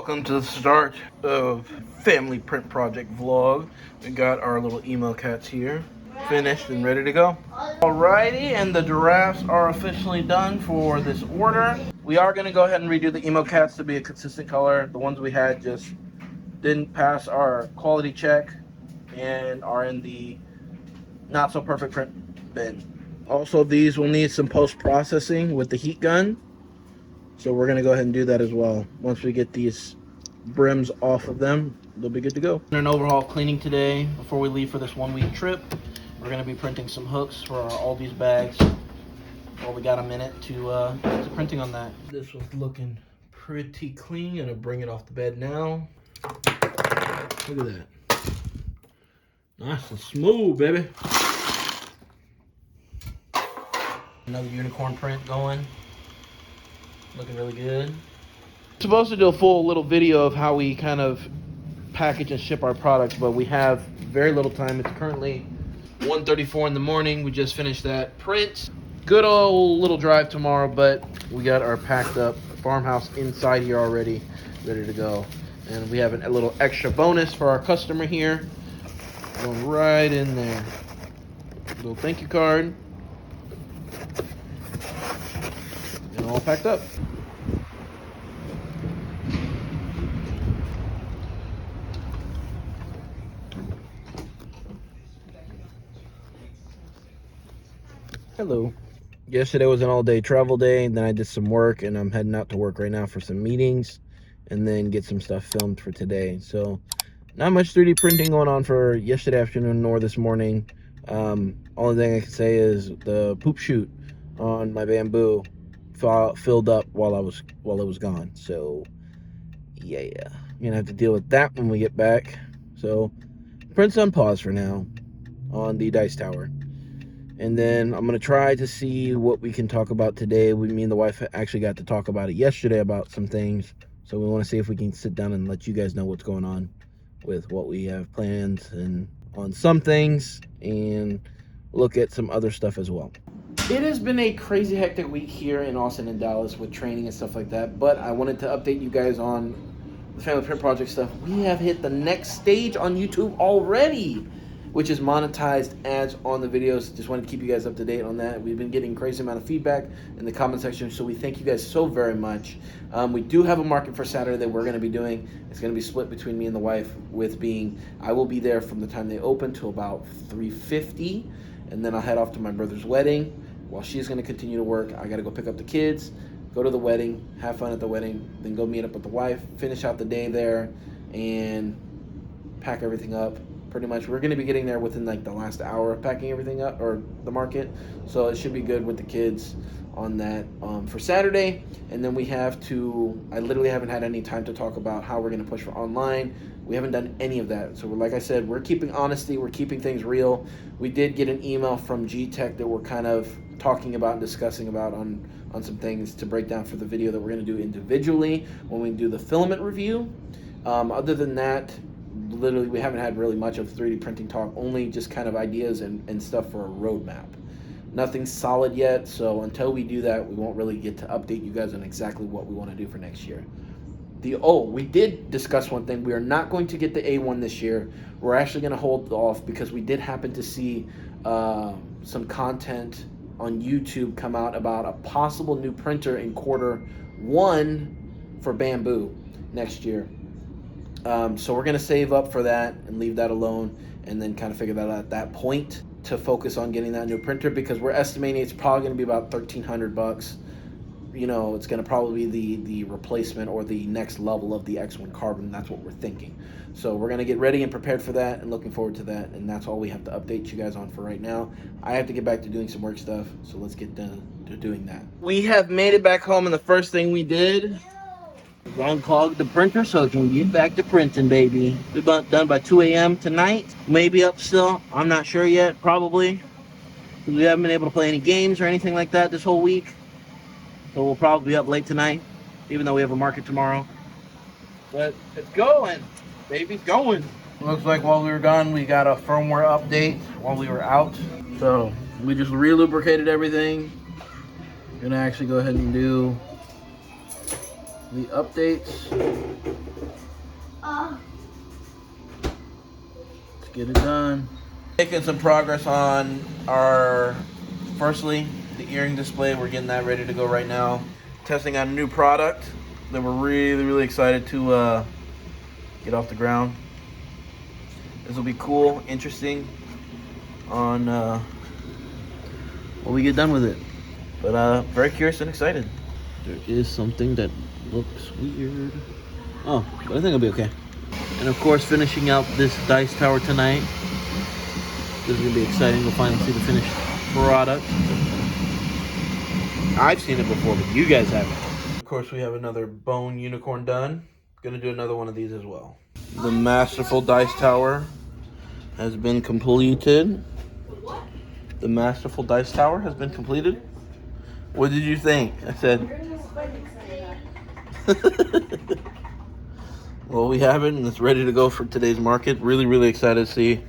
Welcome to the start of Family Print Project vlog. We got our little emo cats here, finished and ready to go. Alrighty, and the giraffes are officially done for this order. We are going to go ahead and redo the emo cats to be a consistent color. The ones we had just didn't pass our quality check and are in the not so perfect print bin. Also, these will need some post-processing with the heat gun. So we're going to go ahead and do that as well. Once we get these brims off of them, they'll be good to go. An overhaul cleaning today before we leave for this 1 week trip. We're going to be printing some hooks for all these bags. Well, we got a minute to printing on that. This was looking pretty clean. Gonna bring it off the bed now. Look at that. Nice and smooth, baby. Another unicorn print going. Looking really good. Supposed to do a full little video of how we kind of package and ship our products, but we have very little time. It's currently 1:34 in the morning. We just finished that print. Good old little drive tomorrow, but we got our packed up farmhouse inside here already, ready to go. And we have a little extra bonus for our customer here. Going right in there. Little thank you card. And all packed up. Hello. Yesterday was an all-day travel day, and then I did some work, and I'm heading out to work right now for some meetings, and then get some stuff filmed for today. So, not much 3D printing going on for yesterday afternoon nor this morning. Only thing I can say is the poop chute on my bamboo filled up while it was gone. So, yeah, I'm gonna have to deal with that when we get back. So, print's on pause for now on the dice tower. And then I'm going to try to see what we can talk about today. Me and the wife actually got to talk about it yesterday about some things. So we want to see if we can sit down and let you guys know what's going on with what we have planned and on some things, and look at some other stuff as well. It has been a crazy hectic week here in Austin and Dallas with training and stuff like that. But I wanted to update you guys on the Family Print Project stuff. We have hit the next stage on YouTube already, which is monetized ads on the videos. Just wanted to keep you guys up to date on that. We've been getting crazy amount of feedback in the comment section, so we thank you guys so very much. We do have a market for Saturday that we're going to be doing. It's going to be split between me and the wife, with being I will be there from the time they open to about 3:50, and then I'll head off to my brother's wedding while she's going to continue to work. I got to go pick up the kids, go to the wedding, have fun at the wedding, then go meet up with the wife, finish out the day there, and pack everything up. Pretty much, we're going to be getting there within like the last hour of packing everything up, or the market. So it should be good with the kids on that for Saturday. And then we have to, I literally haven't had any time to talk about how we're going to push for online. We haven't done any of that. So like I said, we're keeping honesty. We're keeping things real. We did get an email from G-Tech that we're kind of talking about and discussing about on some things to break down for the video that we're going to do individually when we do the filament review. Other than that, literally we haven't had really much of 3D printing talk, only just kind of ideas and stuff for a roadmap. Nothing solid yet, so until we do that, we won't really get to update you guys on exactly what we want to do for next year. We did discuss one thing. We are not going to get the A1 this year. We're actually going to hold off because we did happen to see some content on YouTube come out about a possible new printer in Q1 for bamboo next year. So we're going to save up for that and leave that alone, and then kind of figure that out at that point to focus on getting that new printer, because we're estimating it's probably going to be about $1,300. You know, it's going to probably be the replacement or the next level of the X1 Carbon. That's what we're thinking. So we're going to get ready and prepared for that, and looking forward to that. And that's all we have to update you guys on for right now. I have to get back to doing some work stuff, so let's get done to doing that. We have made it back home, and the first thing we did, unclog the printer so it can get back to printing, baby. We're done by 2 a.m. tonight. Maybe up still. I'm not sure yet. Probably. We haven't been able to play any games or anything like that this whole week. So we'll probably be up late tonight, even though we have a market tomorrow. But it's going. Baby's going. Looks like while we were gone, we got a firmware update while we were out. So we just re-lubricated everything. Gonna actually go ahead and do the updates. get it done. Making some progress on our, firstly, the earring display. We're getting that ready to go right now. Testing out a new product that we're really excited to get off the ground. This will be cool, interesting on when we get done with it. But very curious and excited. There is something that looks weird. Oh, but I think it'll be okay. And of course, finishing out this dice tower tonight. This is gonna be exciting. We'll finally see the finished product. I've seen it before, but you guys haven't. Of course, we have another bone unicorn done. Gonna do another one of these as well. The masterful dice tower has been completed. The masterful dice tower has been completed. What did you think? I said. Well, we have it, and it's ready to go for today's market. Really excited to see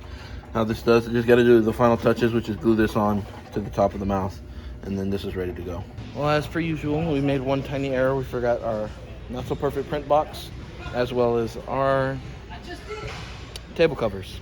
how this does. I just got to do the final touches, which is glue this on to the top of the mouth, and then this is ready to go. Well, as per usual, we made one tiny error. We forgot our not so perfect print box, as well as our table covers.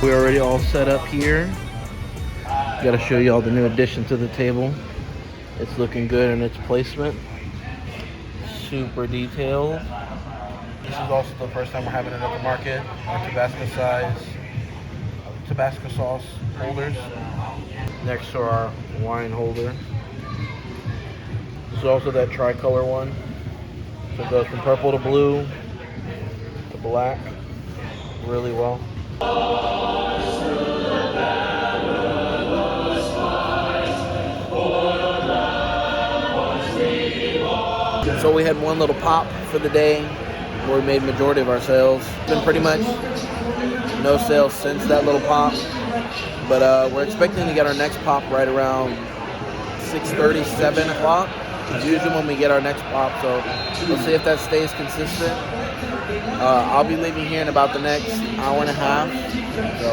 We're already all set up here. Got to show you all the new addition to the table. It's looking good in its placement. Super detailed. This is also the first time we're having it at the market. Our Tabasco sauce holders. Next to our wine holder. This is also that tricolor one. So it goes from purple to blue to black really well. So we had one little pop for the day where we made majority of our sales. Been pretty much no sales since that little pop, but we're expecting to get our next pop right around 6:30, 7 o'clock. It's usually when we get our next pop, so we'll see if that stays consistent. I'll be leaving here in about the next hour and a half. So,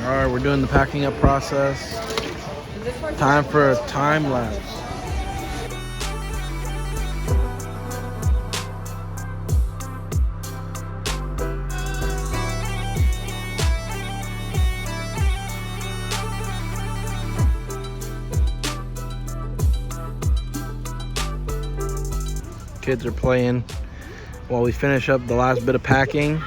all right, we're doing the packing up process. Time for a time lapse. Kids are playing while we finish up the last bit of packing.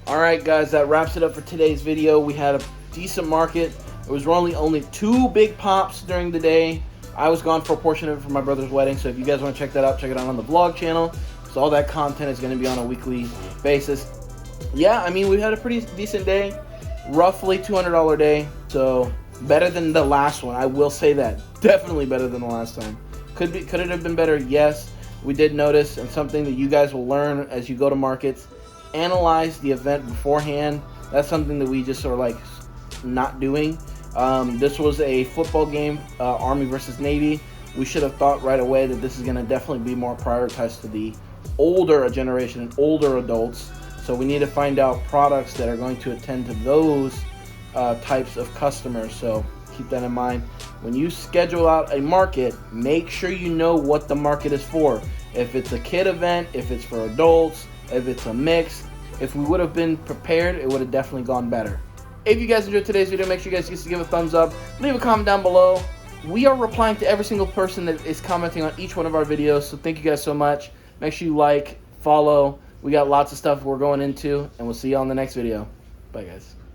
All right, guys, that wraps it up for today's video. We had a decent market. It was only 2 big pops during the day. I was gone for a portion of it for my brother's wedding, so if you guys want to check that out, check it out on the vlog channel. So all that content is going to be on a weekly basis. Yeah, I mean, we had a pretty decent day, roughly $200 day, so better than the last one. I will say that, definitely better than the last time. Could it have been better? Yes. We did notice, and something that you guys will learn as you go to markets, analyze the event beforehand. That's something that we just sort of like not doing. This was a football game, Army versus Navy. We should have thought right away that this is going to definitely be more prioritized to the older generation and older adults. So we need to find out products that are going to attend to those types of customers. So keep that in mind. When you schedule out a market, make sure you know what the market is for. If it's a kid event, if it's for adults, if it's a mix. If we would have been prepared, it would have definitely gone better. If you guys enjoyed today's video, make sure you guys give a thumbs up. Leave a comment down below. We are replying to every single person that is commenting on each one of our videos, so thank you guys so much. Make sure you like, follow. We got lots of stuff we're going into, and we'll see you on the next video. Bye, guys.